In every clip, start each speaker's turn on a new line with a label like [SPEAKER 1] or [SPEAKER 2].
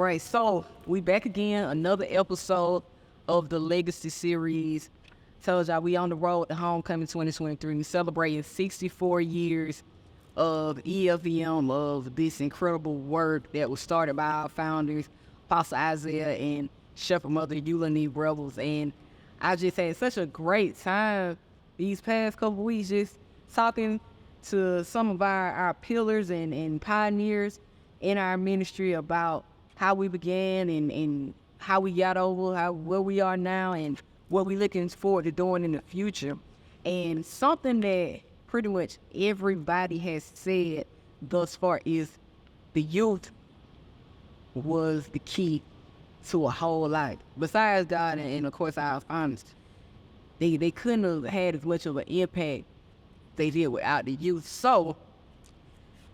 [SPEAKER 1] right, so we back again, another episode of the Legacy series. Told y'all we on the road to Homecoming 2023. We celebrating 64 years of EFVM, of this incredible work that was started by our founders, Pastor Isaiah and Shepherd Mother Eulany Rebels. And I just had such a great time these past couple weeks just talking to some of our pillars and pioneers in our ministry about how we began and how we got over, where we are now, and what we're looking forward to doing in the future. And something that pretty much everybody has said thus far is the youth was the key to a whole lot. Besides God and of course our founders, they couldn't have had as much of an impact they did without the youth. So,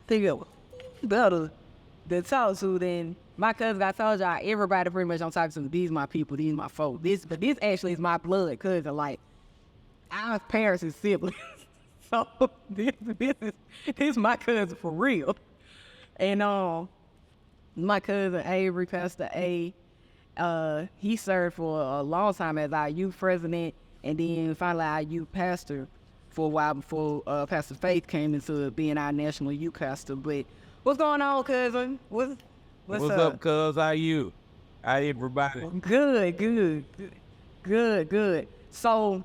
[SPEAKER 1] think better to talk to than my cousin. I told y'all, everybody pretty much on top of these my people, these my folk. But this actually is my blood cousin. Like, our parents and siblings. So this is my cousin for real. And my cousin Avery, Pastor A, he served for a long time as our youth president, and then finally our youth pastor for a while before Pastor Faith came into being our national youth pastor. But what's going on, cousin? What's
[SPEAKER 2] up, cuz? How you? How everybody?
[SPEAKER 1] Good. So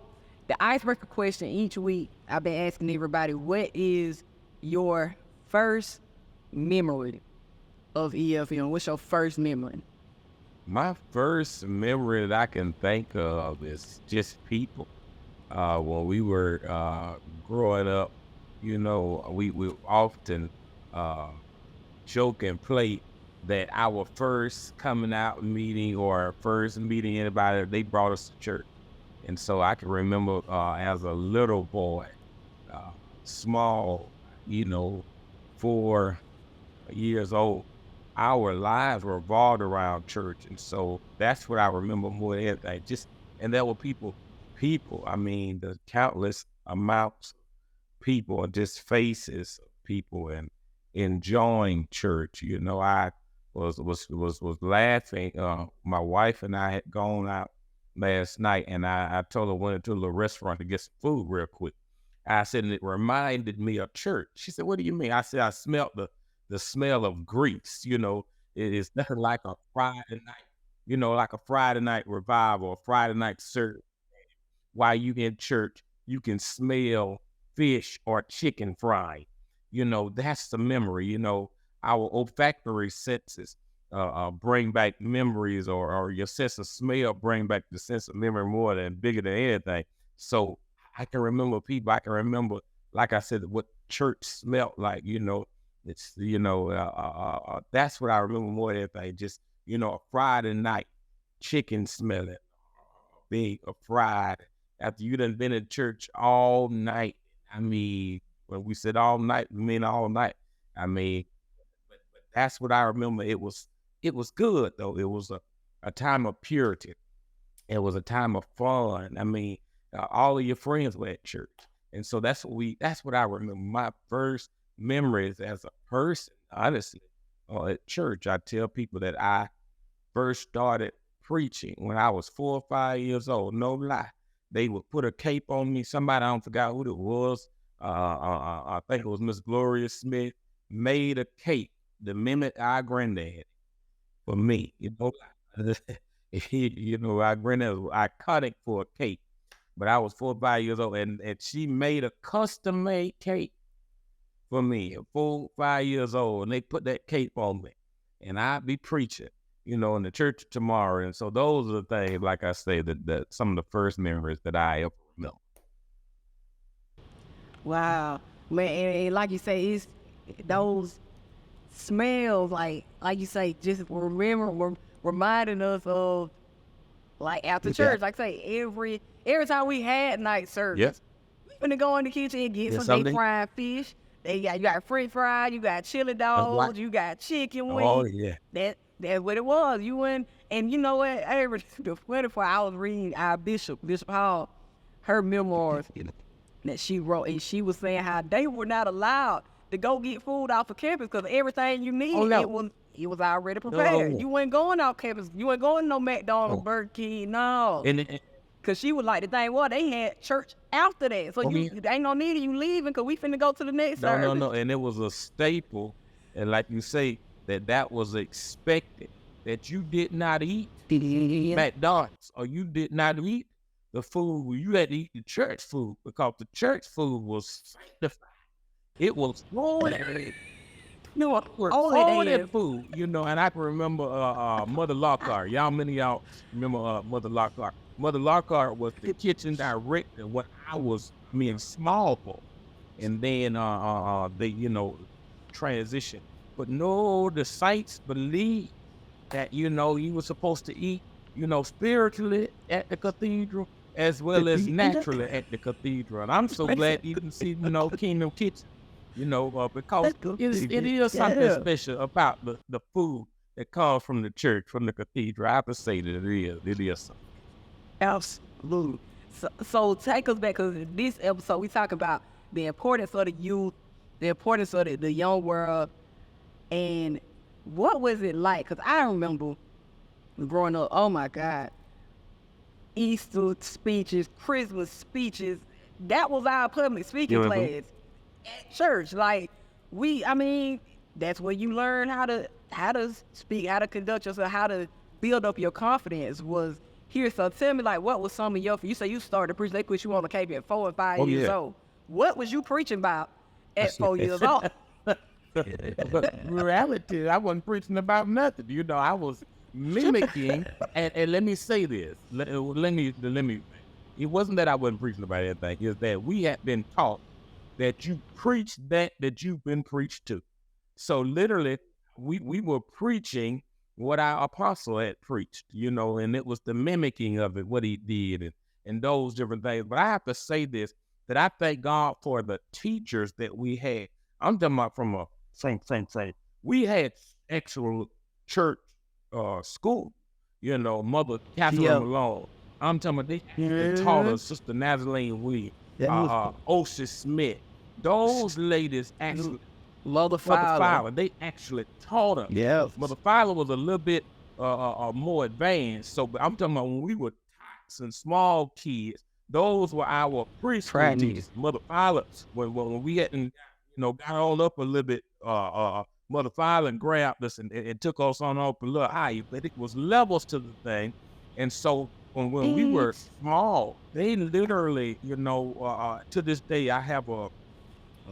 [SPEAKER 1] the icebreaker question each week, I've been asking everybody, what is your first memory of EFM? What's your first memory?
[SPEAKER 2] My first memory that I can think of is just people. When we were growing up, you know, we often joke and play that our first coming out meeting or first meeting anybody, they brought us to church. And so I can remember as a little boy, small, 4 years old, our lives were revolved around church. And so that's what I remember more than anything. And there were people, I mean, the countless amounts of people, just faces of people and enjoying church. I was laughing. My wife and I had gone out last night, and I told her went into a little restaurant to get some food real quick. I said, and it reminded me of church. She said, what do you mean? I said, I smelled the smell of grease. It is nothing like a Friday night, like a Friday night revival, a Friday night service. While you in church, you can smell fish or chicken frying. That's the memory. Our olfactory senses bring back memories, or your sense of smell bring back the sense of memory more than bigger than anything. So I can remember people. I can remember, like I said, what church smelled like. It's that's what I remember more than anything. Just a Friday night chicken smelling, big a fried after you done been in church all night. I mean, when we said all night, we mean all night. I mean, but that's what I remember. It was good though. It was a time of purity. It was a time of fun. I mean, all of your friends were at church. And so that's what I remember. My first memories as a person, honestly, at church. I tell people that I first started preaching when I was 4 or 5 years old. No lie. They would put a cape on me. Somebody, I don't forget who it was. I think it was Miss Gloria Smith, made a cape to mimic our granddad for me. Our granddad was iconic for a cape. But I was 4 or 5 years old, and she made a custom-made cape for me at 4 or 5 years old, and they put that cape on me, and I'd be preaching, in the church tomorrow. And so those are the things, like I say, that some of the first memories that I ever remember.
[SPEAKER 1] Wow, man, and like you say, it's those smells, like you say, just reminding us of, like, after church. Like I say, every time we had night service, we finna go in the kitchen and get some deep fried fish. You got French fries, you got chili dogs, you got chicken wings.
[SPEAKER 2] Oh yeah,
[SPEAKER 1] that's what it was. You went, and you know what? The 24 I was reading our Bishop Hall, her memoirs that she wrote, and she was saying how they were not allowed to go get food off of campus because everything you need,
[SPEAKER 2] Oh, no.
[SPEAKER 1] it was already prepared.
[SPEAKER 2] No.
[SPEAKER 1] You weren't going off campus. You weren't going to no McDonald's,
[SPEAKER 2] Oh.
[SPEAKER 1] Burger King, no.
[SPEAKER 2] And
[SPEAKER 1] Because she was like, the thing was, they had church after that. So you ain't no need of you leaving because we finna go to the next service.
[SPEAKER 2] no. And it was a staple. And like you say, that was expected, that you did not eat McDonald's or you did not eat the food. You had to eat the church food because the church food was sanctified. It was holy. Holy food, you know. And I can remember Mother Lockhart. Many of y'all remember Mother Lockhart. Mother Lockhart was the kitchen director when I was small boy. And then they, transitioned. But no, the saints believed that, you were supposed to eat, spiritually at the cathedral as well as naturally at the cathedral. And I'm so glad you can see, Kingdom Kitchen, because it is something special about the food that comes from the church, from the cathedral. I have to say that it is something.
[SPEAKER 1] Absolutely. So take us back, because in this episode we talk about the importance of the youth, the importance of the young world, and what was it like? Because I remember growing up, oh my God, Easter speeches, Christmas speeches, that was our public speaking class at church. Like that's where you learn how to speak, how to conduct yourself, how to build up your confidence was here. So tell me, like, what was some of you say you started to preach, they put you on the KP at 4 and 5 years old. What was you preaching about at 4 years old?
[SPEAKER 2] But reality, I wasn't preaching about nothing. I was mimicking, and let me say this. Let me. It wasn't that I wasn't preaching about anything. It's that we had been taught that you preach that you've been preached to. So literally, we were preaching what our apostle had preached, and it was the mimicking of it, what he did, and those different things. But I have to say this, that I thank God for the teachers that we had. I'm talking about from a same. We had excellent church school, Mother Catherine Malone. I'm talking about they taught us, Sister Nazaline Williams, Osha Smith. Those ladies actually, Mother Fowler, they actually taught us.
[SPEAKER 3] Yeah.
[SPEAKER 2] Mother Fowler was a little bit more advanced. So, but I'm talking about when we were tots and small kids, those were our preschool teachers. Mother Fowler, when we hadn't, got on up a little bit, Mother Fowler grabbed us and took us on up a little higher, but it was levels to the thing. And so when we were small, they literally, to this day, I have a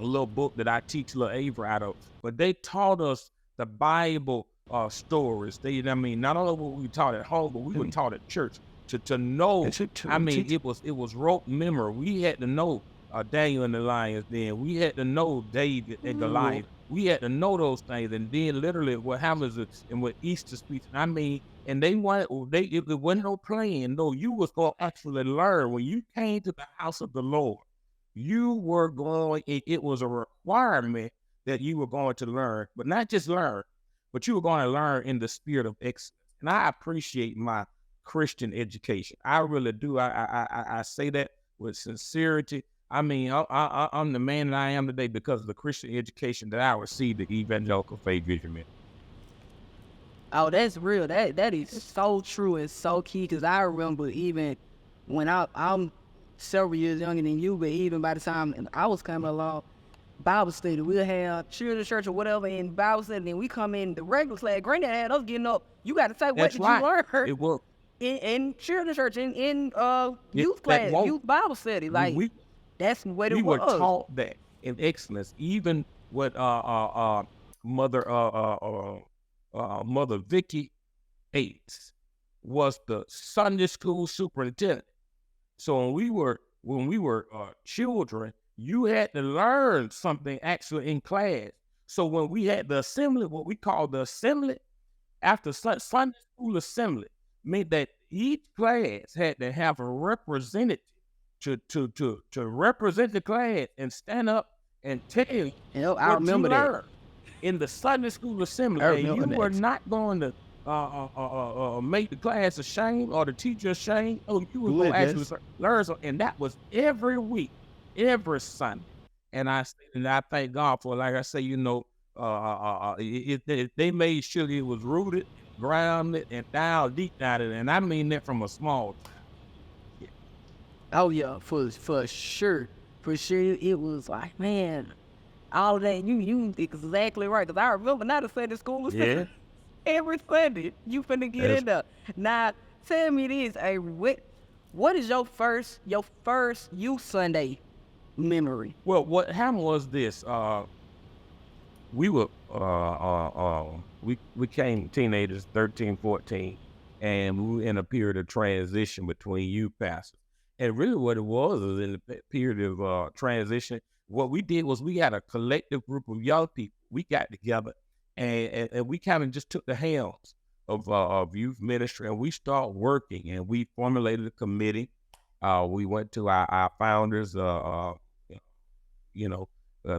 [SPEAKER 2] little book that I teach little Avery out of, but they taught us the Bible stories. Not only what we taught at home, but we were taught at church to know. It was rote memory. We had to know Daniel and the lions. Then we had to know David and Goliath. We had to know those things, and then literally what happens is, and with Easter speech, and it wasn't no playing. No, you was going to actually learn. When you came to the house of the Lord, you were going, it was a requirement that you were going to learn, but not just learn, but you were going to learn in the spirit of excellence. And I appreciate my Christian education. I really do. I say that with sincerity. I'm the man that I am today because of the Christian education that I received at Evangelical Faith Vision Ministry.
[SPEAKER 1] Oh, that's real. That is so true and so key, because I remember even when I'm several years younger than you, but even by the time I was coming along, Bible study, we'll have children's church or whatever in Bible study, and we come in the regular class. Granddad had us getting up. You got to say, what did you learn?
[SPEAKER 2] It was
[SPEAKER 1] in children's church, in youth class, youth Bible study. Like, that's what it was.
[SPEAKER 2] We were taught that in excellence. Even with Mother Vicky Bates was the Sunday school superintendent. So when we were children, you had to learn something actually in class. So when we had the assembly, what we call the assembly, after Sunday school assembly, meant that each class had to have a representative to represent the class and stand up and tell you
[SPEAKER 1] I remember
[SPEAKER 2] you
[SPEAKER 1] that.
[SPEAKER 2] learned in the Sunday school assembly. And you were not going to make the class ashamed or the teacher ashamed. Oh, you were going to actually learn something. And that was every week, every Sunday. And I thank God for it. Like I say, they made sure it was rooted, grounded, and down deep down it. And I mean that from a small town.
[SPEAKER 1] Oh yeah, for sure, it was like, man, all that you exactly right. Cause I remember now the Sunday school was
[SPEAKER 2] Yeah.
[SPEAKER 1] every Sunday. You finna get in there. Now tell me this, hey, what is your first youth Sunday memory?
[SPEAKER 2] Well, what happened was this. We were we came teenagers, 13, 14, and we were in a period of transition between youth pastors. And really what it was in the period of transition, what we did was we had a collective group of young people. We got together and we kind of just took the helms of youth ministry, and we started working, and we formulated a committee. We went to our founders,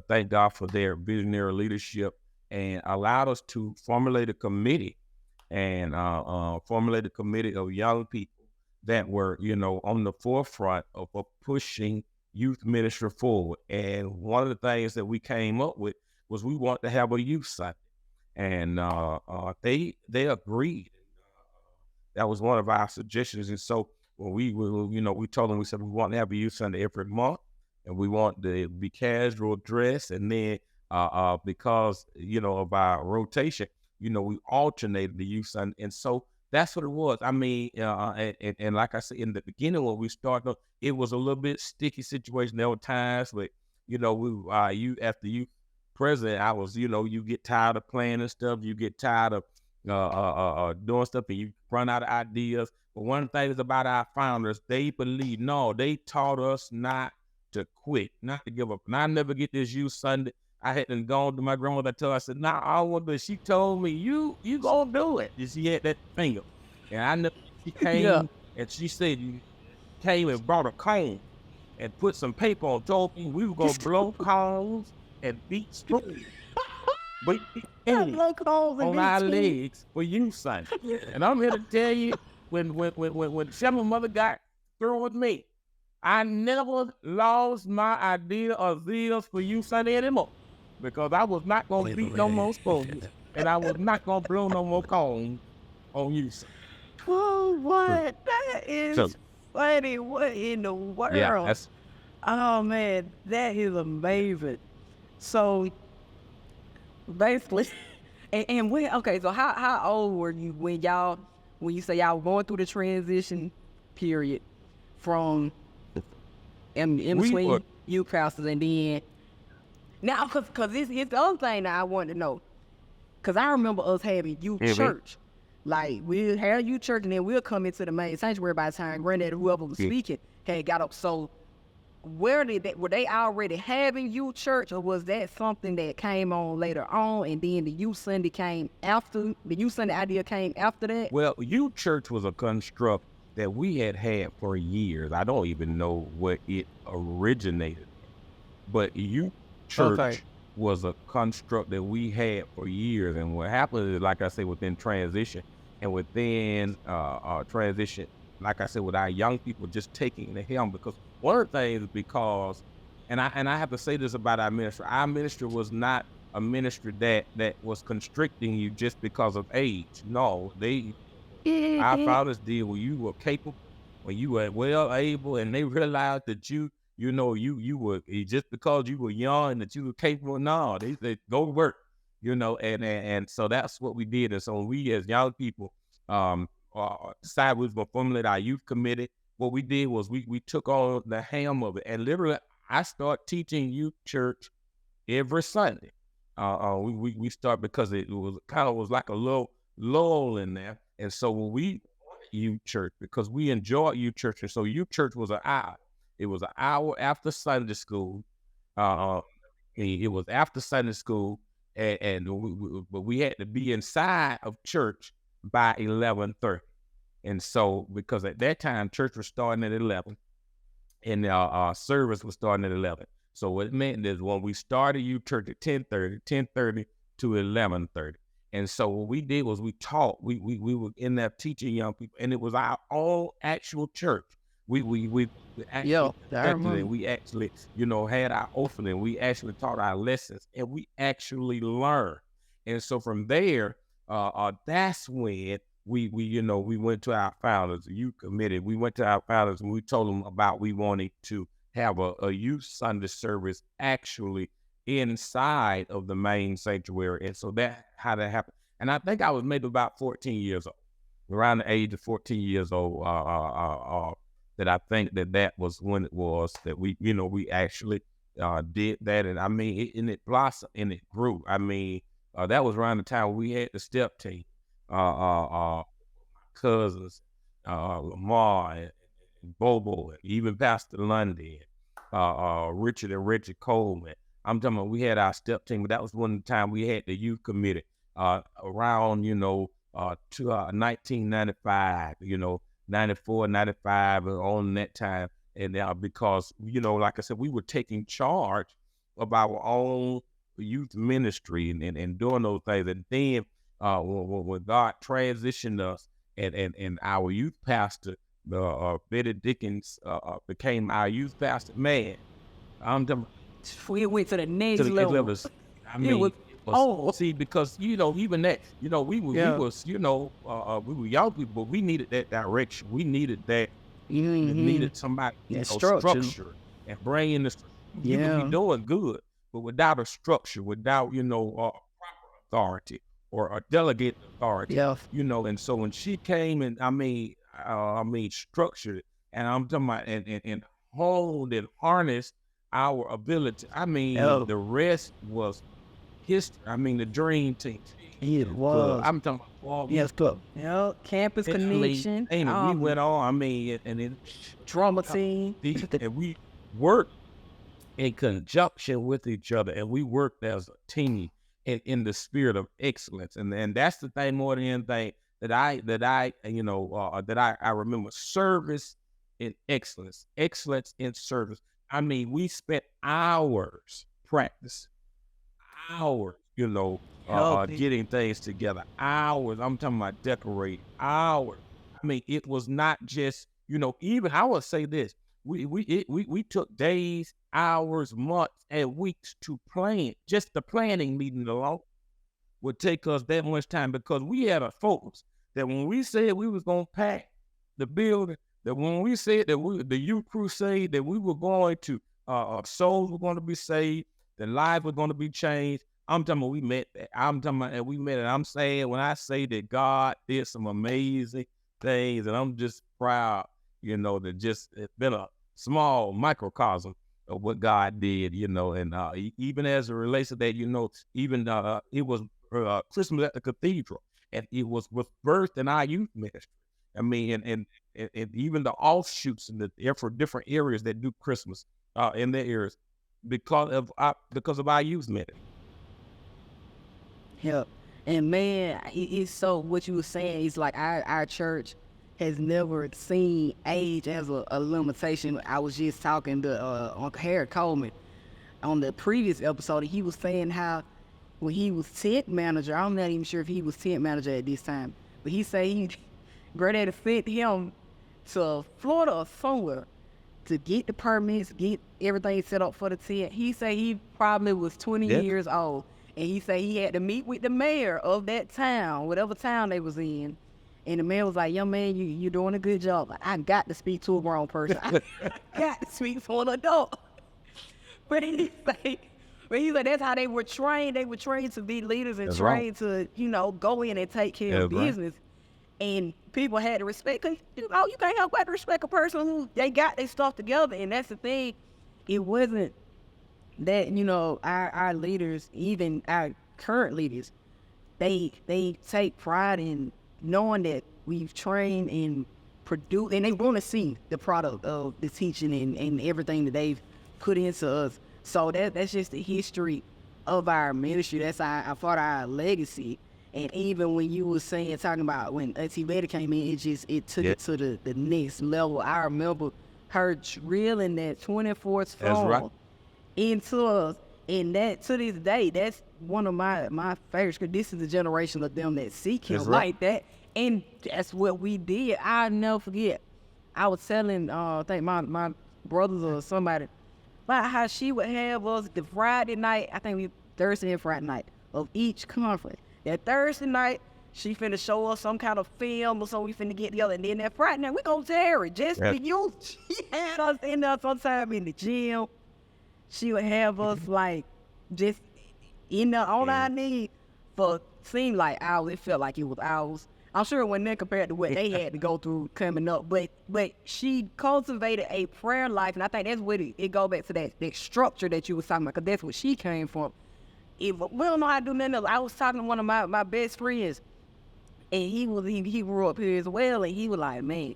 [SPEAKER 2] thank God for their visionary leadership, and allowed us to formulate a committee and formulate a committee of young people that were, on the forefront of pushing youth ministry forward. And one of the things that we came up with was we want to have a youth Sunday, and they agreed. That was one of our suggestions. And so when we told them, we said we want to have a youth Sunday every month, and we want to be casual dress, and then because of our rotation, we alternated the youth Sunday, and so that's what it was. I mean, and like I said in the beginning when we started, it was a little bit sticky situation. There were times where you after you president, I was you get tired of playing and stuff, you get tired of doing stuff, and you run out of ideas. But one of the things about our founders, they taught us not to quit, not to give up. And I never get this youth Sunday. I hadn't gone to my grandmother. I said, "Nah, I want to." She told me, "You gonna do it." And she had that finger, and I never. She came and she said, "You came and brought a cone and put some paper on. Told me we were gonna blow cones and beat spoons." But on our legs for youth Sunday. And I'm here to tell you, when Shelly's mother got through with me, I never lost my idea or zeal for youth Sunday anymore, because I was not going to beat no more spoons, and I was not going to blow no more cones on youth Sunday.
[SPEAKER 1] Oh, what? That is funny. What in the world?
[SPEAKER 2] Yeah,
[SPEAKER 1] oh, man, that is amazing. So, basically, and so how old were you when you say y'all were going through the transition period from in between youth pastors, and then now, cause it's the other thing that I want to know, cause I remember us having youth church, like we'll have youth church, and then we'll come into the main sanctuary by the time granddad, whoever was speaking, had got up. So were they already having youth church, or was that something that came on later on, and then the youth Sunday came after, the youth Sunday idea came after that?
[SPEAKER 2] Well, youth church was a construct that we had for years. I don't even know where it originated, but youth church was a construct that we had for years. And what happened is, like I said, within transition, and within transition, like I said, with our young people just taking the helm, because one of the things, and I have to say this about our ministry was not a ministry that was constricting you just because of age. No, our fathers did when you were capable, when you were well able, and they realized that you were, just because you were young, that you were capable. No, they go to work, and so that's what we did. And so we as young people decided we was going to formulate our youth committee. What we did was we took on the helm of it, and literally I started teaching youth church every Sunday. We start because it was like a little lull in there. And so when we youth church, because we enjoyed youth church, and so youth church was an hour. It was an hour after Sunday school. It was after Sunday school, but we had to be inside of church by 11:30. And so, because at that time church was starting at 11, and our service was starting at 11. So what it meant is when we started youth church at 10:30 to 11:30. And so what we did was we taught. We were in there teaching young people, and it was our own actual church. We actually
[SPEAKER 1] Yeah, I
[SPEAKER 2] conducted it.
[SPEAKER 1] remember.
[SPEAKER 2] We actually, had our opening. We actually taught our lessons, and we actually learned. And so from there, that's when we went to our founders, the youth committee. We went to our founders and we told them about we wanted to have a youth Sunday service actually inside of the main sanctuary. And so that how that happened. And I think I was maybe about 14 years old, around the age of 14 years old, that I think that was when it was that we actually did that. And I mean, it blossomed and it grew. I mean, that was around the time we had the step team, cousins, Lamar and Bobo, and even Pastor Lundy, Richard and Richard Coleman. I'm talking about we had our step team, but that was one time we had the youth committee around, to 1995, 94, 95, on that time. And because, like I said, we were taking charge of our own youth ministry and doing those things. And then when God transitioned us and our youth pastor, Betty Dickens, became our youth pastor, man, I'm talking
[SPEAKER 1] We went to the next
[SPEAKER 2] to the
[SPEAKER 1] level.
[SPEAKER 2] levels. I mean, see, because even that, we were young people, but we needed that direction. We needed that. We needed somebody, structure and bringing the. You could be doing good, but without a structure, without proper authority or a delegated authority. And so when she came and I mean structured it, and I'm talking about and honed and harnessed our ability. I mean, the rest was history. I mean, the dream team.
[SPEAKER 1] It was.
[SPEAKER 2] I'm talking about.
[SPEAKER 1] Yes, club. Campus connection.
[SPEAKER 2] We went on. I mean, and then
[SPEAKER 1] drama team.
[SPEAKER 2] And we worked in conjunction with each other, and we worked as a team in the spirit of excellence. And that's the thing more than anything that I remember: service in excellence in service. I mean, we spent hours practice, hours, getting things together, hours. I'm talking about decorating, hours. I mean, it was not just, even I would say this: we took days, hours, months, and weeks to plan. Just the planning meeting alone would take us that much time, because we had a focus that when we said we was gonna pack the building, that when we said that the youth crusade, that we were going to, souls were going to be saved, the lives were going to be changed. I'm talking about we met that. I'm talking about that we met it. I'm saying, when I say that God did some amazing things, and I'm just proud, that just it's been a small microcosm of what God did, and even as it relates to that, even it was Christmas at the cathedral, and it was birthed in our youth ministry. I mean, and even the offshoots in the different areas that do Christmas in their areas because of our youth ministry.
[SPEAKER 1] Yeah, and man, it's so what you were saying is like our church has never seen age as a limitation. I was just talking to Uncle Harry Coleman on the previous episode. He was saying how when he was tent manager, I'm not even sure if he was tent manager at this time, but he said Granddaddy sent him to Florida or somewhere to get the permits, get everything set up for the tent. He said he probably was 20 years old, and he said he had to meet with the mayor of that town, whatever town they was in. And the mayor was like, "Young man, you're doing a good job. I got to speak to a grown person. I got to speak to an adult." But he said that's how they were trained. They were trained to be leaders and trained to, go in and take care of business. And people had to respect, cause you can't help but respect a person who they got their stuff together. And that's the thing. It wasn't that, our leaders, even our current leaders, they take pride in knowing that we've trained and produced, and they want to see the product of the teaching and everything that they've put into us. So that's just the history of our ministry. That's our legacy. And even when you were talking about when Auntie Betty came in, it took it to the next level. I remember her drilling that 24 strong into us. And that, to this day, that's one of my favorites, because this is the generation of them that seek him like that. And that's what we did. I'll never forget. I was telling, I think my brothers or somebody, about how she would have us the Friday night, I think we Thursday and Friday night of each conference. That Thursday night, she finna show us some kind of film or something, we finna get together. And then that Friday night, we go Terry, just for you. She had us in there sometime in the gym. She would have us like just in there on our knees for seemed like hours. It felt like it was hours. I'm sure it wasn't that compared to what they had to go through coming up, but she cultivated a prayer life, and I think that's what it go back to that structure that you was talking about, because that's where she came from. We don't know how to do nothing else. I was talking to one of my best friends, and he grew up here as well, and he was like, man,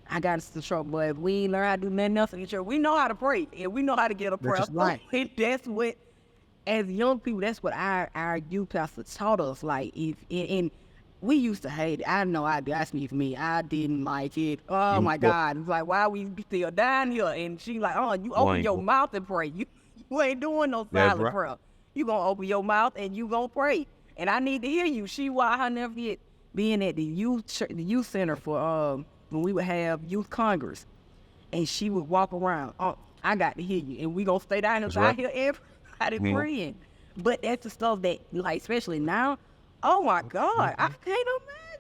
[SPEAKER 1] I got us to trouble, but if we ain't learn how to do nothing else in the church, we know how to pray, and we know how to get a prayer.
[SPEAKER 2] Right.
[SPEAKER 1] And that's what, as young people, that's what our youth pastor taught us. Like, and we used to hate it. I know that's me for me. I didn't like it. Oh my God. It's like, why we still down here? And she like, oh, you open your mouth and pray. You ain't doing no silent prayer. You gonna open your mouth and you gonna pray. And I need to hear you. She why I never forget being at the youth center for when we would have youth congress. And she would walk around. Oh, I got to hear you. And we gonna stay down here. I hear everybody praying. But that's the stuff that, like, especially now, oh my God, I can't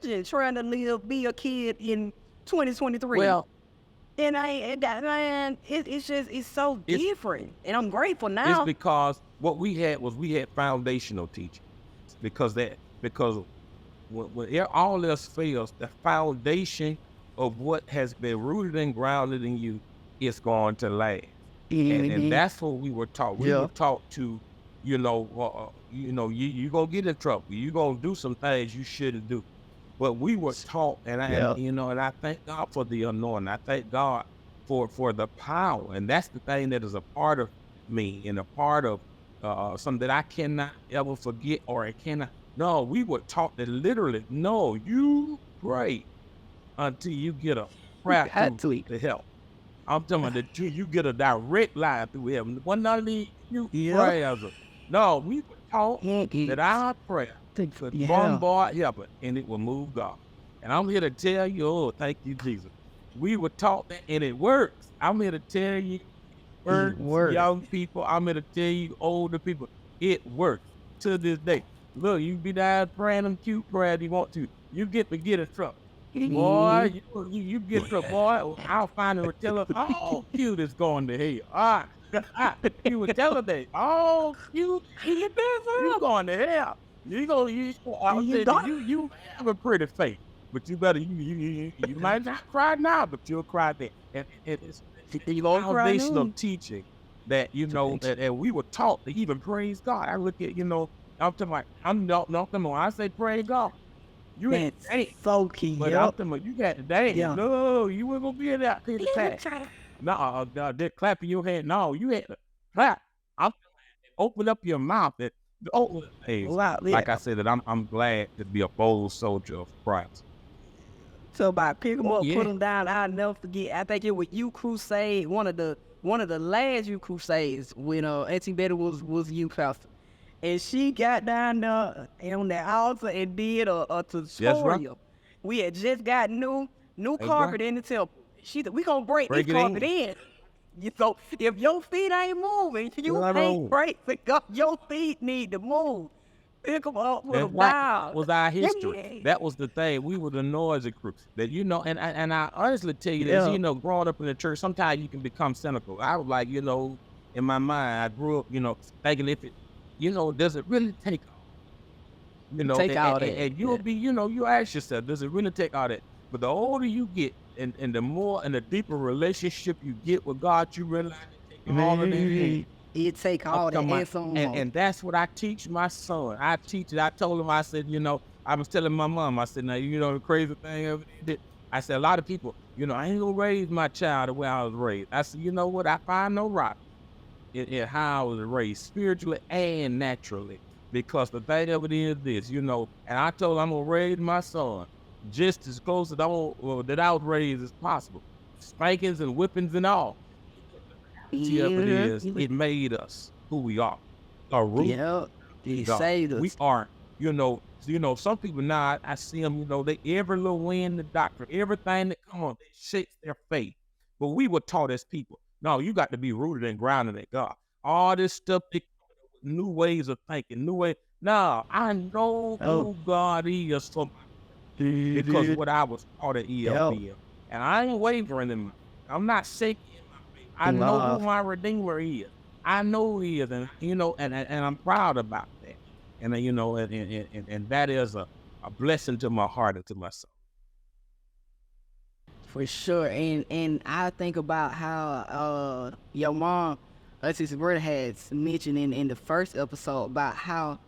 [SPEAKER 1] imagine trying to be a kid in 2023.
[SPEAKER 2] Well,
[SPEAKER 1] and it's so different. And I'm grateful now.
[SPEAKER 2] It's because what we had foundational teaching. Because when all else fails, the foundation of what has been rooted and grounded in you is going to last. And that's what we were taught. We were taught to, you're gonna get in trouble. You're gonna do some things you shouldn't do. But we were taught, and I thank God for the anointing. I thank God for the power, and that's the thing that is a part of me and a part of something that I cannot ever forget, or I cannot. No, we were taught that literally, no, you pray until you get a prayer through to help. I'm talking about that you get a direct line through heaven. One not leave you prayers. No, we were taught that our prayer could bombard heaven and it will move God. And I'm here to tell you, thank you, Jesus. We were taught that, and it works. I'm here to tell you, it works. Young people, I'm here to tell you, older people, it works to this day. Look, you be down praying them cute prayers you want to. You get in trouble. Boy, you get in trouble, boy. I'll find her and tell her, oh, cute is going to hell. All right. You would tell her that, oh, you going to hell. You have a pretty face, but you better, you might not cry now, but you'll cry then. And it's foundational teaching that, and we were taught to even praise God. I look at, I'm talking about, when I say praise God, you ain't
[SPEAKER 1] so key.
[SPEAKER 2] But I'm talking about, you got to dance. Yeah. No, you weren't going to be in that to the clap. No, they're clapping your hand. No, you had to clap. Open up your mouth. Like I said, that I'm glad to be a bold soldier of Christ.
[SPEAKER 1] So by pick them up, put them down, I'll never forget. I think it was Youth Crusade, one of the last Youth Crusades when Auntie Betty was youth pastor. And she got down there on that altar and did a tutorial. Right. We had just got new carpet in the temple. She said, we gonna break this carpet in. So if your feet ain't moving, you ain't breaking. Your feet need to move. Pick them up with a bow.
[SPEAKER 2] That was our history. Yeah. That was the thing. We were the noisy crew. That, and I honestly tell you this, growing up in the church, sometimes you can become cynical. I was like, in my mind, I grew up, thinking if it, does it really take all?
[SPEAKER 1] Take all that.
[SPEAKER 2] And you'll be, you ask yourself, does it really take all that? But the older you get, and the more and the deeper relationship you get with God, you realize it takes all of that.
[SPEAKER 1] It take all that and some more.
[SPEAKER 2] And that's what I teach my son. I told him, I said, I was telling my mom, I said, now, the crazy thing of it, I said, a lot of people, I ain't gonna raise my child the way I was raised. I said, you know what? I find no rock in how I was raised, spiritually and naturally. Because the thing of it is this, and I told him I'm gonna raise my son just as close that I was raised as possible. Spankings and whippings and all. It made us who we are. Our root.
[SPEAKER 1] He saved us.
[SPEAKER 2] We are Some people now I see them, they every little win the doctrine, everything that come on, they shakes their faith. But we were taught as people, no, you got to be rooted and grounded in God. All this stuff, new ways of thinking, new way. No, I know who God is for because what I was taught at EFVM. And I ain't wavering in my, I'm not shaking in my faith. I know who my Redeemer is. I know who he is, and and I'm proud about that. And and that is a blessing to my heart and to my soul.
[SPEAKER 1] For sure. And I think about how your mom, Sister Berta, had mentioned in the first episode about how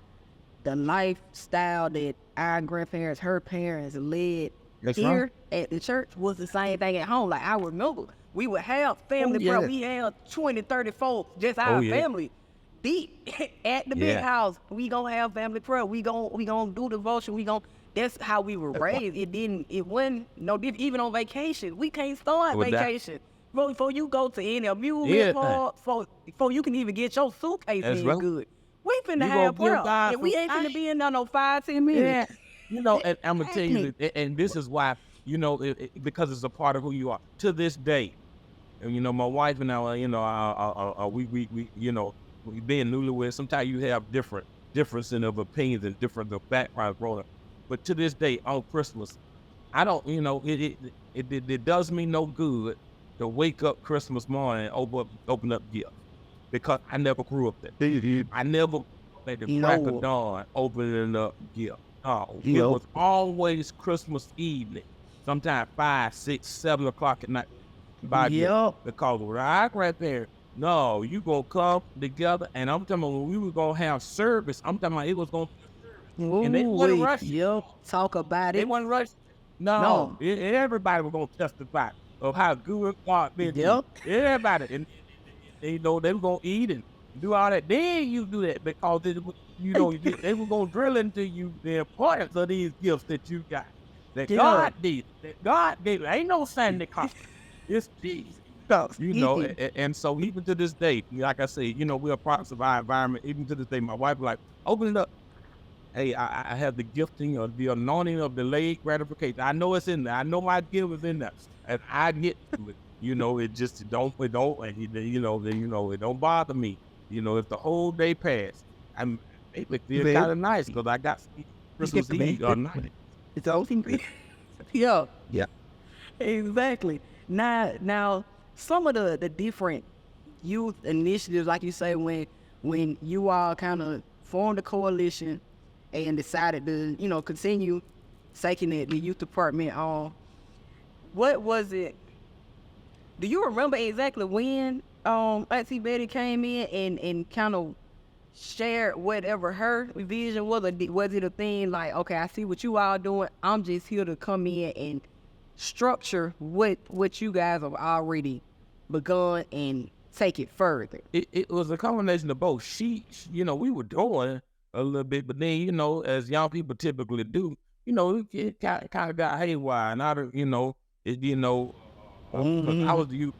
[SPEAKER 1] the lifestyle that our grandparents, her parents led here at the church was the same thing at home. Like, I remember we would have family prayer. We had 20, 30 folks, just our family deep at the big house. We gonna have family prayer. We gonna do devotion. That's how we were raised. It wasn't no different. Even on vacation, we can't start vacation. Before you go to any amusement park, before you can even get your suitcase in good. We finna have prayer, and we ain't finna be in there no 5-10 minutes.
[SPEAKER 2] And I'm gonna tell you, and this is why, because it's a part of who you are. To this day, and my wife and I, we being newlyweds, sometimes you have difference of opinions and different of backgrounds growing up. But to this day, on Christmas, I don't, it does me no good to wake up Christmas morning and open up gifts. Because I never grew up there. I never at the crack of dawn opening up gifts. It was always Christmas evening, sometimes 5, 6, 7 o'clock at night. Because when I grandparents, no, you gonna come together, and I'm talking about when we were gonna have service. I'm talking about it was gonna be service, and they wasn't rushing.
[SPEAKER 1] Talk about it.
[SPEAKER 2] They wasn't rushing. No. Everybody was gonna testify of how good God been. Everybody, and they were gonna eat and do all that. Then you do that because they were gonna drill into you the importance of these gifts that you got. That God did. That God gave. Ain't no Santa Claus. It's Jesus. And so even to this day, like I say, we're products of our environment. Even to this day, my wife like, open it up. Hey, I have the gifting or the anointing of delayed gratification. I know it's in there. I know my gift is in there, and I get to it. It just it don't bother me. If the whole day passed, it would feel kind of nice because I got Christmas Eve night.
[SPEAKER 1] It's all yeah, exactly. Now, some of the different youth initiatives, like you say, when you all kind of formed a coalition and decided to continue taking the youth department on, what was it? Do you remember exactly when Auntie Betty came in and kind of shared whatever her vision was? Or was it a thing like, okay, I see what you all doing, I'm just here to come in and structure what you guys have already begun and take it further?
[SPEAKER 2] It was a combination of both. She we were doing a little bit, but then, as young people typically do, it kind of got haywire. And I was the youth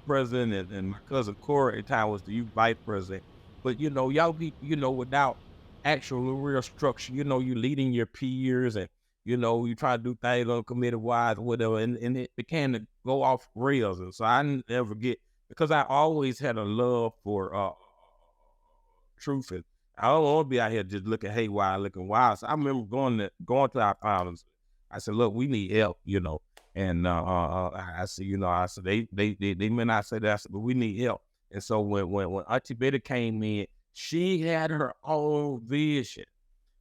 [SPEAKER 2] president, and my cousin Corey at the time was the youth vice president. But, young people, without actual real structure, you leading your peers and, you try to do things on committee-wise or whatever, and it began to go off rails. And so I didn't ever because I always had a love for truth. And I don't want to be out here just looking haywire, looking wild. So I remember going to our founders. I said, look, we need help, And I said, they may not say that, but we need help. And so when Auntie Betty came in, she had her own vision.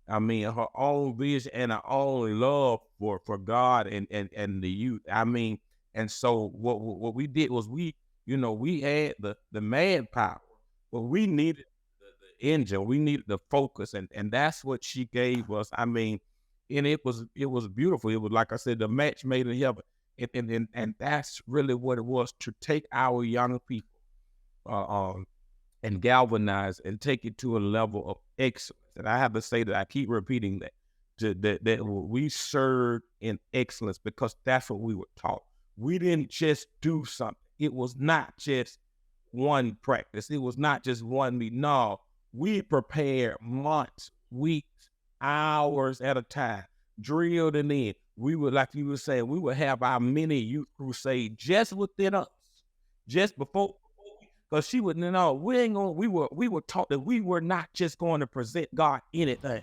[SPEAKER 2] Her own vision and her own love for God and the youth. And so what we did was we had the manpower, but we needed the engine. We needed the focus, and that's what she gave us. And it was beautiful. It was, like I said, the match made in heaven. And that's really what it was, to take our young people and galvanize and take it to a level of excellence. And I have to say that I keep repeating that we served in excellence because that's what we were taught. We didn't just do something. It was not just one practice. It was not just one meeting. No, we prepared months, weeks, hours at a time, drilled in in. We would, like you were saying, we would have our mini youth crusade just within us, just before, because she would, we ain't gonna, we were taught that we were not just going to present God anything.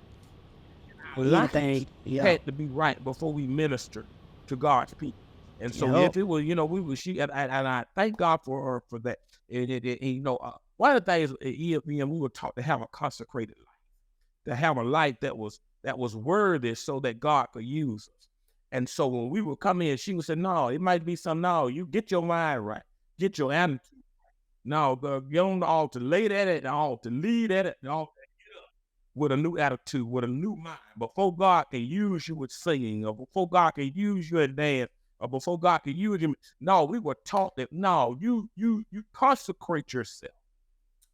[SPEAKER 2] Life had to be right before we minister to God's people. And so if it was, we was, and I thank God for her for that. And, one of the things at EFVM, we were taught to have a consecrated life, to have a life that was worthy so that God could use us. And so when we would come in, she would say, no, it might be something, no, you get your mind right, get your attitude right. No, get on the altar, lay that at the altar, lead at it, all with a new attitude, with a new mind. Before God can use you with singing, or before God can use you in dance, or before God can use you. No, we were taught that, no, you consecrate yourself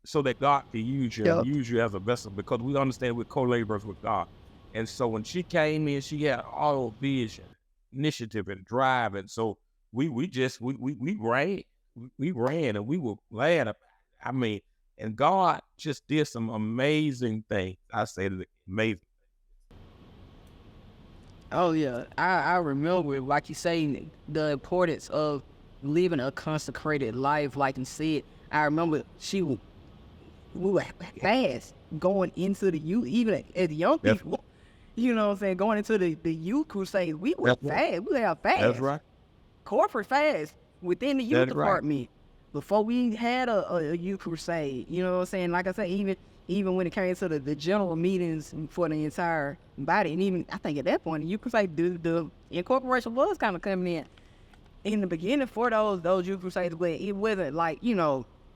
[SPEAKER 2] so that God can use you and use you as a vessel, because we understand we're co-laborers with God. And so when she came in, she had all vision, initiative, and drive. And so we ran. We ran, and we were glad about it. I mean, and God just did some amazing things. I say that amazing.
[SPEAKER 1] Oh yeah, I remember, like you say, the importance of living a consecrated life. Like you said, I remember we were fast going into the youth, even as young people. You know what I'm saying? Going into the youth crusade, we were fast. We were fast.
[SPEAKER 2] That's right.
[SPEAKER 1] Corporate fast within the youth department. Before we had a youth crusade, you know what I'm saying? Like I said, even when it came to the general meetings for the entire body, and even I think at that point, the youth crusade, the incorporation was kind of coming in the beginning for those youth crusades, but it wasn't like,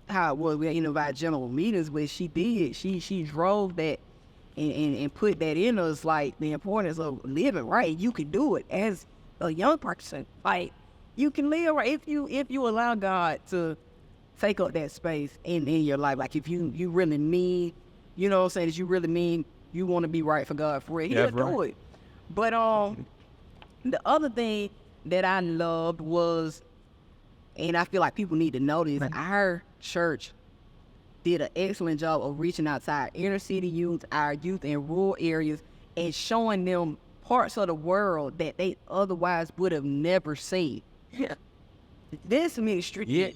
[SPEAKER 1] how it was. We by general meetings, but she drove that and put that in us, like the importance of living right. You can do it as a young person, like you can live right if you allow God to take up that space in your life. Like if you really mean, you know what I'm saying, that you really mean you want to be right for God for real, he'll do it. But the other thing that I loved was, and I feel like people need to know this, our church did an excellent job of reaching out to our inner city youth, our youth in rural areas, and showing them parts of the world that they otherwise would have never seen. Yeah. This ministry,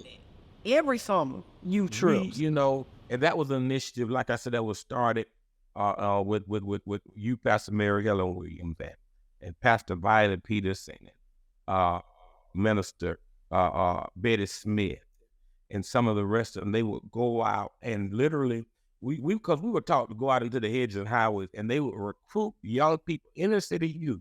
[SPEAKER 1] every summer, youth trips.
[SPEAKER 2] And that was an initiative, like I said, that was started with you, Pastor Mary Helen Williams, and Pastor Violet Peterson, Minister Betty Smith, and some of the rest of them. They would go out and literally, because we were taught to go out into the hedges and highways, and they would recruit young people, inner city youth,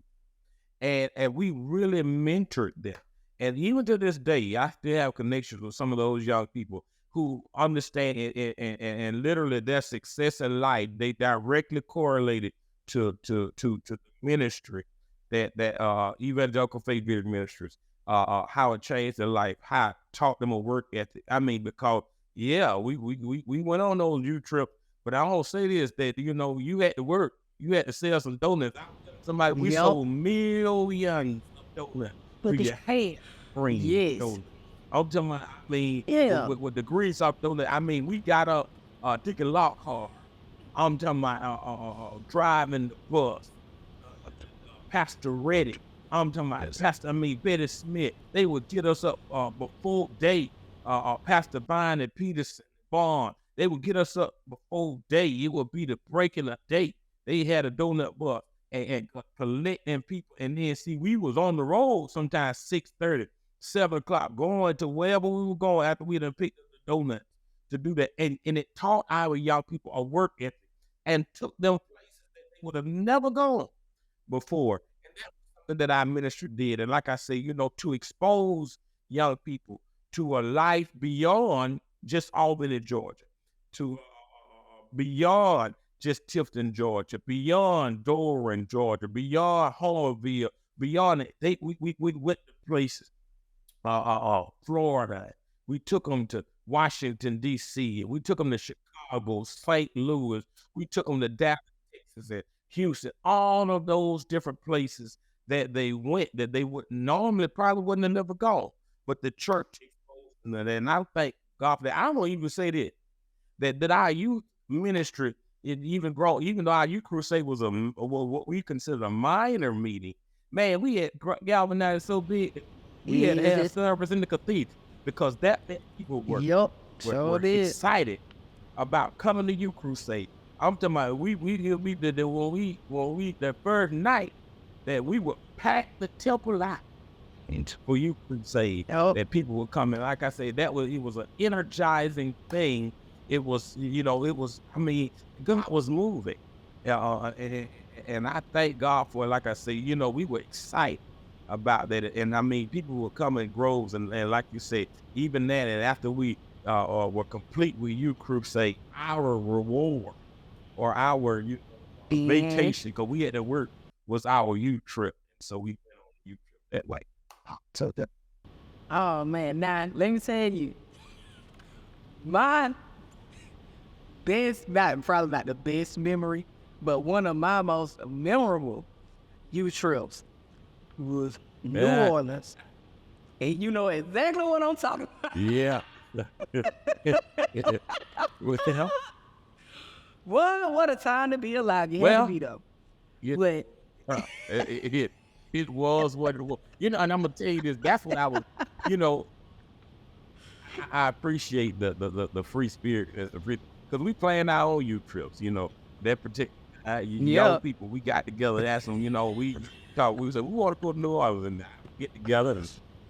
[SPEAKER 2] and we really mentored them. And even to this day, I still have connections with some of those young people who understand it, and literally their success in life, they directly correlated to the ministry that Evangelical Faith Ministries, how it changed their life, how it taught them a work ethic. I mean, because we went on those youth trips, but I will say this, that you had to work, you had to sell some donuts. Somebody, we sold millions of donuts for your hand.
[SPEAKER 1] Yes.
[SPEAKER 2] I'm talking about, I mean, with the grease up donut. I mean, we got up Dick and Lockhart. I'm talking about driving the bus. Pastor Reddick. I'm talking about Betty Smith. They would get us up before day. Pastor Vine and Peterson, Bond. They would get us up before day. It would be the breaking of day. They had a donut bus and collecting people. And then we was on the road sometimes 6:30, 7 o'clock, going to wherever we were going after we done picked up the donuts to do that. And it taught our young people a work ethic and took them places that they would have never gone before. And that's something that our ministry did. And like I say, to expose young people to a life beyond just Albany, Georgia, to beyond just Tifton, Georgia, beyond Doran, Georgia, beyond Harville, beyond it. We went to places, Florida. We took them to Washington, D.C. We took them to Chicago, St. Louis. We took them to Dallas, Texas, and Houston. All of those different places that they went that they would normally probably wouldn't have never gone. But the church exposed them. And I thank God for that. I don't even say this, that our youth ministry it even grow. Even though our youth crusade was what we consider a minor meeting, man, we had galvanized so big, we had to have service in the cathedral because that people were excited about coming to youth crusade. I'm talking about we did that when we the first night that we would pack the temple out for youth crusade. That people would come in. Like I said, it was an energizing thing. It was, I mean, God was moving. And I thank God for it. Like I say, we were excited about that. And I mean, people would come in groves and like you said, even that, and after we were complete with youth crusade, our reward or our vacation, because we had to work, was our youth trip. So we went on a youth trip that way. So that.
[SPEAKER 1] Oh man, now let me tell you, my best, probably not the best memory, but one of my most memorable youth trips was New Orleans. And you know exactly what I'm talking about.
[SPEAKER 2] Yeah.
[SPEAKER 1] What a time to be alive. You had to be though. But
[SPEAKER 2] it was what it was. And I'm gonna tell you this, that's what I was, I appreciate the free spirit, because we plan our own youth trips, that particular young people, we got together, that's when, we said we want to go to New Orleans and get together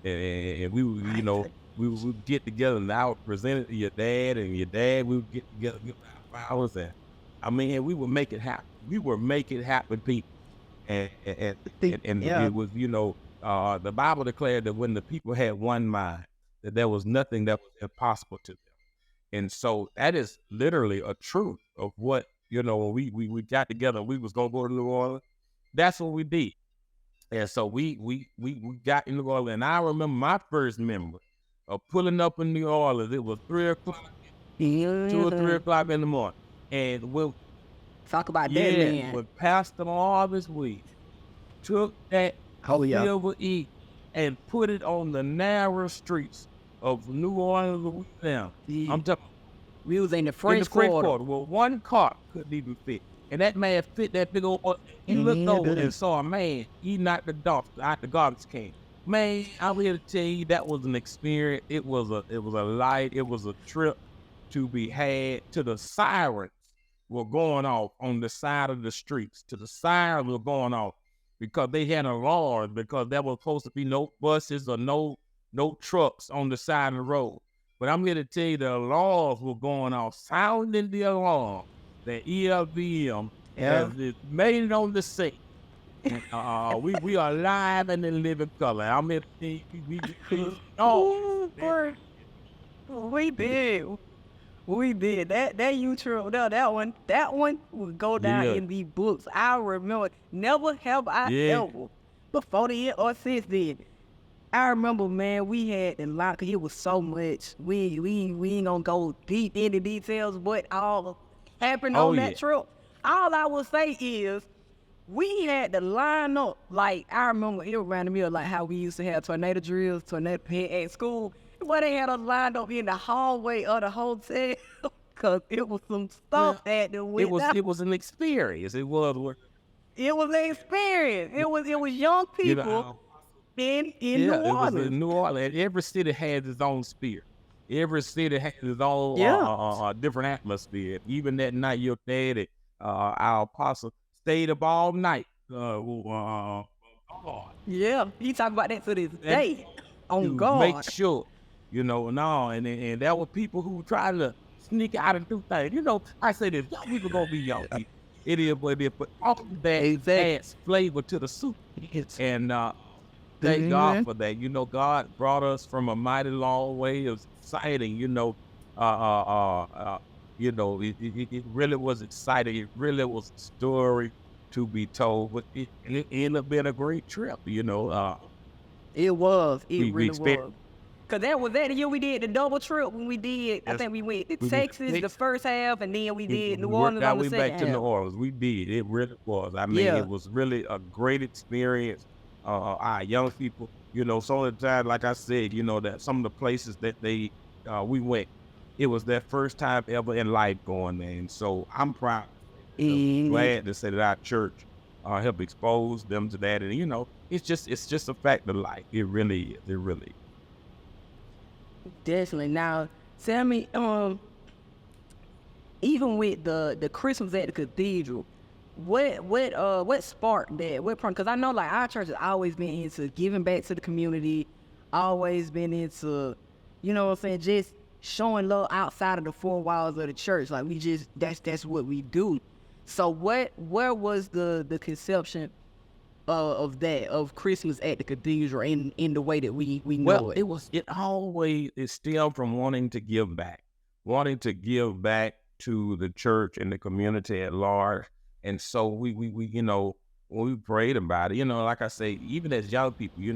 [SPEAKER 2] and we we would get together and I would present it to your dad, and your dad, we would get together, get flowers, and I mean, we would make it happen. We were making it happen, people. And it was, the Bible declared that when the people had one mind, that there was nothing that was impossible to them. And so that is literally a truth of what, when we got together, we was going to go to New Orleans. That's what we did. And so we got in New Orleans. And I remember my first memory of pulling up in New Orleans. It was 3 o'clock, 2 or 3 o'clock in the morning. And when
[SPEAKER 1] talk about that, man.
[SPEAKER 2] When Pastor Marvis Weed took that silver eagle and put it on the narrow streets of New Orleans, Louisiana. I'm talking.
[SPEAKER 1] We was in the French Quarter.
[SPEAKER 2] Well, one car couldn't even fit, and that man fit that big old. He looked over and saw a man eating out the garbage can. Man, I'm here to tell you that was an experience. It was a light. It was a trip to be had. To the sirens were going off on the side of the streets. To the sirens were going off because they had alarms, because there was supposed to be no buses or no trucks on the side of the road. But I'm here to tell you the alarms were going off, sounding the alarm. The EFVM has made it on the scene. We are live and in living color. I'm here to tell you,
[SPEAKER 1] we did that youth trip. That one would go down in the books. I remember. Never have I ever before then or since then. I remember, man, we had the line because it was so much. We ain't gonna go deep into details, but all happened on that trip. All I will say is we had to line up. Like, I remember it reminded me of like how we used to have tornado drills, tornado pit at school. Where they had us lined up in the hallway of the hotel because it was some stuff that went down.
[SPEAKER 2] It was an experience. It was
[SPEAKER 1] an experience. It was young people in New Orleans.
[SPEAKER 2] It was in New Orleans. Every city has its own spirit. Every city has its own different atmosphere. Even that night, your daddy, our apostle, stayed up all night.
[SPEAKER 1] He talk about that to this day. On God.
[SPEAKER 2] Make sure. And there were people who tried to sneak out and do things. I say this, young people gonna be young people. It is what it is, but all that adds flavor to the soup. And thank God for that. God brought us from a mighty long way. It was exciting, it really was exciting. It really was a story to be told, but it ended up being a great trip, It was.
[SPEAKER 1] It really was. Because that was that year we did the double trip when we did, I think we went to Texas the first half, and then we did New Orleans on the second half.
[SPEAKER 2] Back to New Orleans. We did. It really was. I mean, it was really a great experience. Our young people, some of the time, like I said, that some of the places that we went, it was their first time ever in life going there. And so I'm proud glad to say that our church helped expose them to that. And, you know, it's just a fact of life. It really is. It really is.
[SPEAKER 1] Definitely. Now, tell me, even with the Christmas at the cathedral, what sparked that? Because I know like our church has always been into giving back to the community, always been into, you know what I'm saying, just showing love outside of the four walls of the church. Like that's what we do. So where was the conception of Christmas at the cathedral in the way that we know it?
[SPEAKER 2] It stemmed from wanting to give back to the church and the community at large. And so we you know, when we prayed about it, you know, like I say, even as young people, you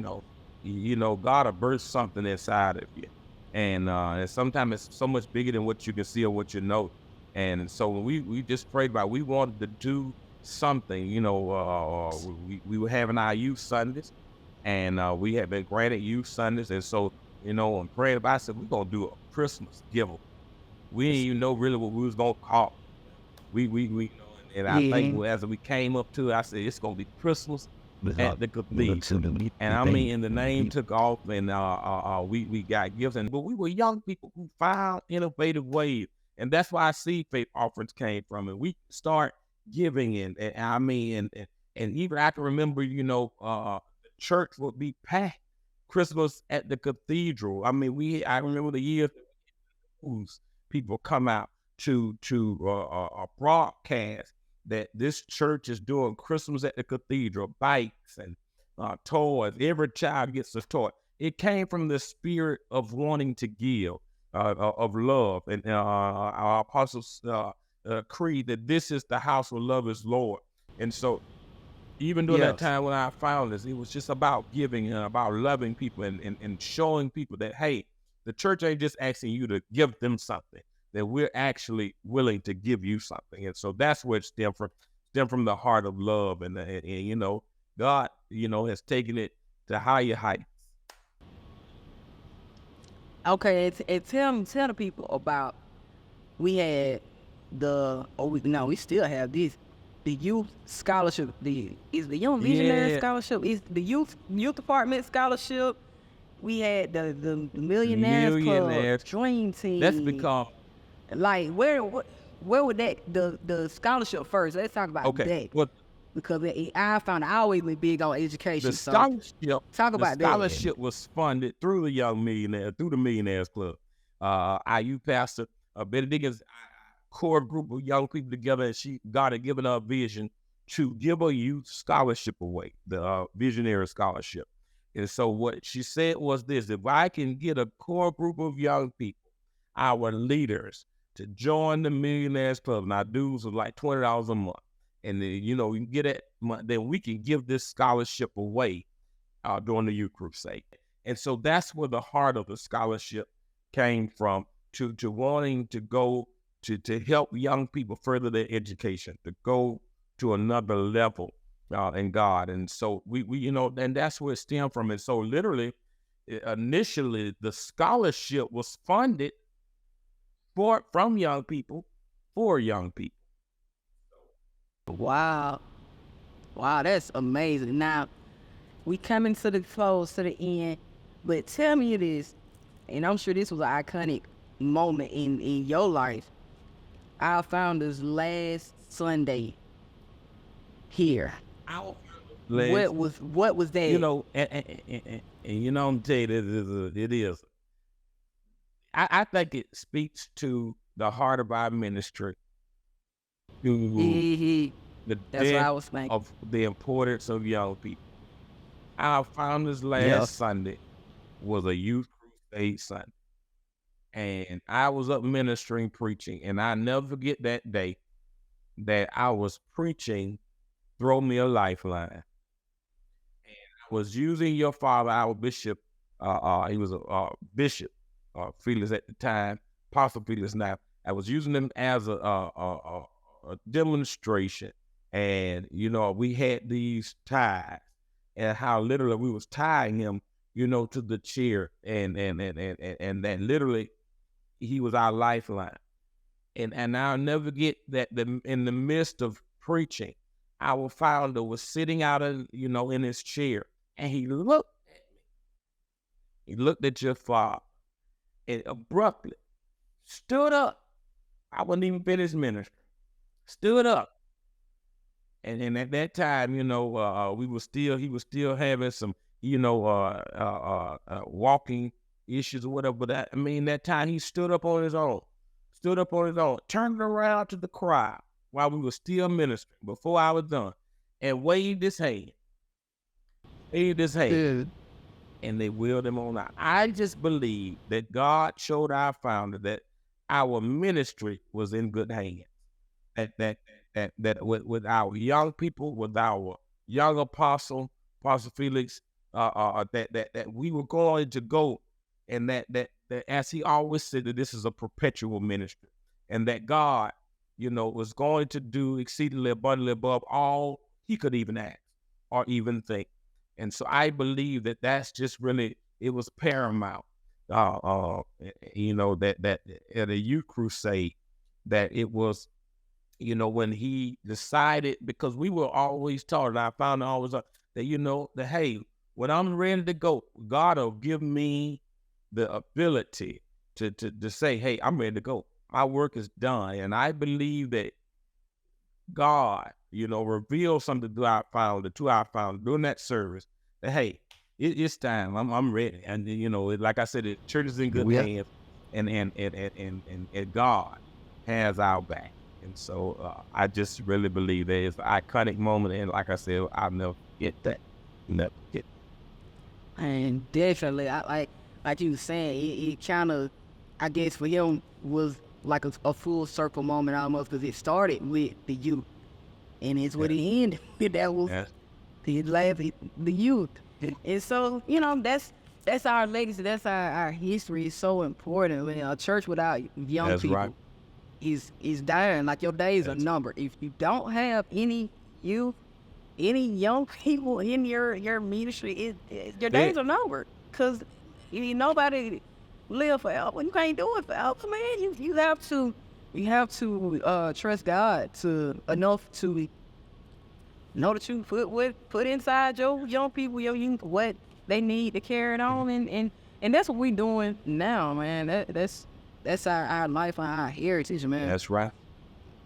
[SPEAKER 2] know, God will burst something inside of you. And sometimes it's so much bigger than what you can see or what you know. And so when we just prayed about it, we wanted to do something, you know, we were having our youth Sundays, and we had been granted youth Sundays. And so, you know, and praying about it, I said, we're going to do a Christmas giveaway. We didn't even know really what we was going to call it. We you know, and I think as we came up to it, I said, it's going to be Christmas at the cathedral. And I mean, and the name took off, and we got gifts. But we were young people who found innovative ways. And that's why seed faith offerings came from. And we start giving, and I mean, and even I can remember, you know, the church would be packed Christmas at the cathedral. I mean, I remember the years people come out to broadcast that this church is doing Christmas at the cathedral, bikes and toys. Every child gets a toy. It came from the spirit of wanting to give, of love, and our apostles' creed that this is the house where love is Lord. And so even during that time when I found this, it was just about giving and about loving people and showing people that, hey, the church ain't just asking you to give them something, that we're actually willing to give you something. And so that's where it stemmed from the heart of love. And you know, God, you know, has taken it to higher heights.
[SPEAKER 1] Okay, and tell the people about, we had we still have this, the youth scholarship, is the Young Visionary Scholarship, is the youth department scholarship. We had the Millionaires Club, Dream Team.
[SPEAKER 2] That's become
[SPEAKER 1] like where would that the scholarship first? Let's talk about that.
[SPEAKER 2] Well,
[SPEAKER 1] because I found I always been big on education.
[SPEAKER 2] The scholarship,
[SPEAKER 1] that.
[SPEAKER 2] Scholarship was funded through the through the Millionaires Club. Our youth pastor, Benedict's core group of young people together, and God had given her a vision to give a youth scholarship away, the Visionary Scholarship. And so what she said was this: if I can get a core group of young people, our leaders, to join the Millionaires Club, and our dues was like $20 a month, and then, you know, we can get it, then we can give this scholarship away during the youth crusade. And so that's where the heart of the scholarship came from, to wanting to go to help young people further their education, to go to another level in God. And so we you know, and that's where it stemmed from. And so literally, initially, the scholarship was funded from young people for young people.
[SPEAKER 1] Wow, that's amazing. Now we coming to the close, to the end, but tell me this, and I'm sure this was an iconic moment in your life. Our founders last Sunday here. What was that?
[SPEAKER 2] You know, and you know, I'm tell you, it is. I think it speaks to the heart of our ministry.
[SPEAKER 1] That's what I was thinking.
[SPEAKER 2] Of the importance of young people. Our founders last Sunday was a youth crusade Sunday. And I was up ministering, preaching, and I never forget that day that I was preaching, Throw Me a Lifeline. And I was using your father, our bishop, he was a bishop, Felix at the time, Apostle Felix now. I was using him as a demonstration. And, you know, we had these ties, and how literally we was tying him, you know, to the chair, and that literally he was our lifeline. And I'll never get that in the midst of preaching, our founder was sitting out in his chair, and he looked at me. He looked at your father and abruptly stood up. I wasn't even finished ministry. Stood up. And at that time, he was still having some, walking issues or whatever. But that time he stood up on his own, turned around to the crowd while we were still ministering before I was done, and waved his hand,
[SPEAKER 1] Dude.
[SPEAKER 2] and they wheeled him on out. I just believe that God showed our founder that our ministry was in good hands. That with our young people, with our young apostle Felix, that we were going to go, and that as he always said, that this is a perpetual ministry, and that God, was going to do exceedingly abundantly above all he could even ask or even think. And so I believe that that's just really, it was paramount, that at a youth crusade, that it was, when he decided, because we were always taught, and I found out always that, that, hey, when I'm ready to go, God will give me the ability to say, hey, I'm ready to go. My work is done. And I believe that God, revealed something to our founder during that service, that, hey, it's time. I'm ready. And, like I said, the church is in good hands, and God has our back. And so I just really believe that it's an iconic moment. And like I said, I'll never forget that. Never forget.
[SPEAKER 1] And definitely, like you were saying, it kind of, I guess for him, was like a full circle moment almost, because it started with the youth, and it's what it ended with. That was the youth. And so, that's our legacy, that's our history. Is so important. When a church without young people is dying. Like, your days are numbered. If you don't have any youth, any young people in your ministry, your days are numbered. Because nobody live forever. You can't do it forever, man. You have to trust God enough to know that you put inside your young people, your youth, what they need to carry it on, and that's what we doing now, man. That's our life and our heritage, man.
[SPEAKER 2] That's right.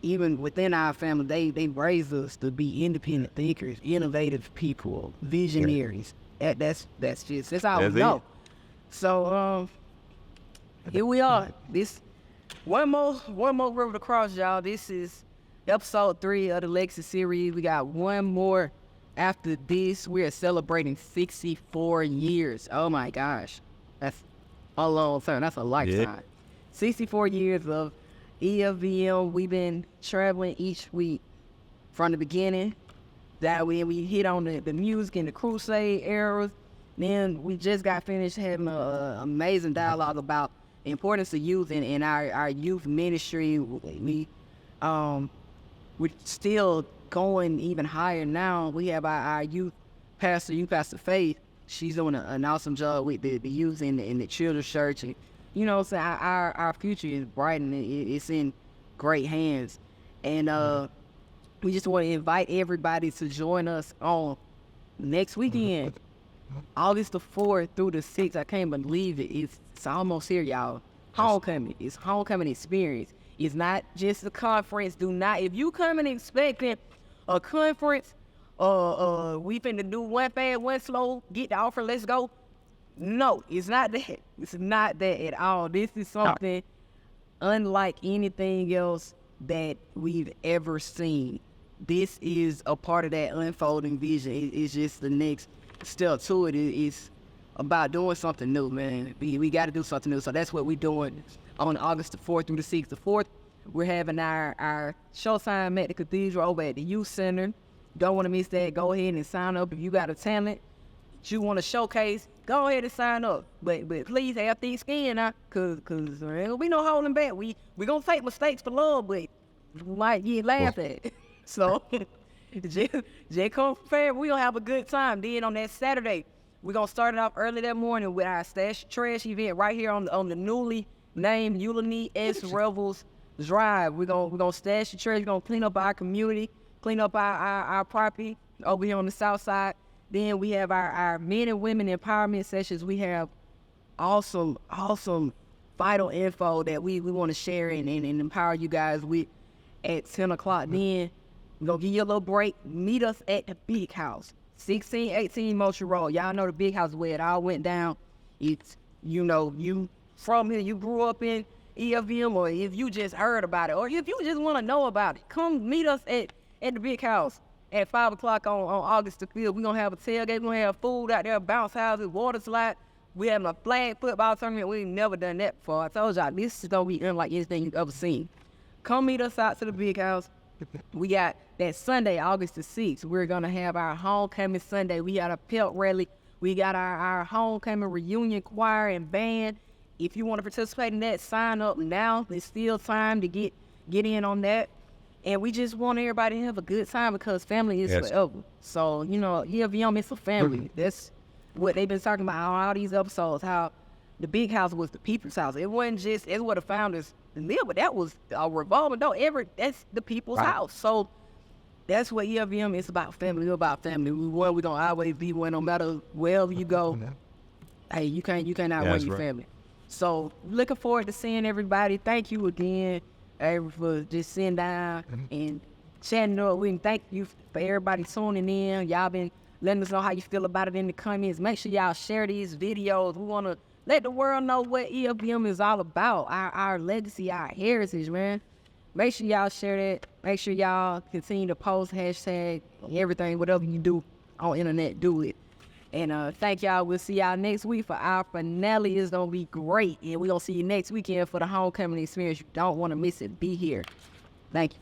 [SPEAKER 1] Even within our family, they raised us to be independent thinkers, innovative people, visionaries. That's all we know. So here we are. This one more river to cross, y'all. This is episode 3 of the Legacy series. We got one more after this. We are celebrating 64 years. Oh my gosh, that's a long time. That's a lifetime.
[SPEAKER 2] Yeah.
[SPEAKER 1] 64 years of EFVM. We've been traveling each week from the beginning. That way we hit on the music and the crusade eras. Then we just got finished having an amazing dialogue about the importance of youth and our youth ministry. We're still going even higher now. We have our youth pastor Faith. She's doing an awesome job with the youth in the children's church. And, so our future is bright, and it's in great hands. And we just want to invite everybody to join us on next weekend, August the 4th through the 6th. I can't believe it. It's almost here, y'all. Homecoming. It's homecoming experience. It's not just a conference. If you coming expecting a conference, we finna do one fast, one slow, get the offer, let's go. No, it's not that. It's not that at all. This is something unlike anything else that we've ever seen. This is a part of that unfolding vision. It's just the next step to it. It's about doing something new, man. We got to do something new. So that's what we're doing on August the 4th through the 6th. The 4th, we're having our showtime at the Cathedral over at the Youth Center. Don't want to miss that. Go ahead and sign up. If you got a talent that you want to showcase, go ahead and sign up. But please have thick skin now, cause there ain't be no holding back. We gonna take mistakes for love, but we might get laughed at. So just come prepared. We gonna have a good time. Then on that Saturday, we're gonna start it off early that morning with our Stash Trash event right here on the newly named Ulani S Revels drive. We're gonna stash the church. We're gonna clean up our community, clean up our property over here on the south side. Then we have our men and women empowerment sessions. We have awesome vital info that we want to share and empower you guys with at 10 o'clock. Then we're going to give you a little break. Meet us at the big house, 1618 Motion Road. Y'all know the big house where it all went down. It's, you from here, you grew up in EFVM, or if you just heard about it, or if you just want to know about it, come meet us at the big house at 5 o'clock on August the 5th. We're going to have a tailgate. We're going to have food out there, bounce houses, water slide. We having a flag football tournament. We ain't never done that before. I told y'all, this is going to be unlike anything you've ever seen. Come meet us out to the big house. We got that Sunday, August the 6th. We're going to have our homecoming Sunday. We got a pelt rally. We got our homecoming reunion choir and band. If you want to participate in that, sign up now. There's still time to get in on that. And we just want everybody to have a good time because family is forever. So, EFVM is a family. That's what they've been talking about on all these episodes, how the big house was the people's house. It wasn't just, it's where the founders lived, but that was a revolving door. That's the people's house. So that's what EFVM is about, family. We're about family. We're going to always be one, no matter wherever you go. Hey, you can't outweigh your family. So looking forward to seeing everybody. Thank you again, Avery, for just sitting down and chatting up. We can thank you for everybody tuning in. Y'all been letting us know how you feel about it in the comments. Make sure y'all share these videos. We want to let the world know what EFVM is all about, our legacy, our heritage, man. Make sure y'all share that. Make sure y'all continue to post, hashtag, everything, whatever you do on internet, do it. And thank y'all. We'll see y'all next week for our finale. It's going to be great. And we're going to see you next weekend for the homecoming experience. You don't want to miss it. Be here. Thank you.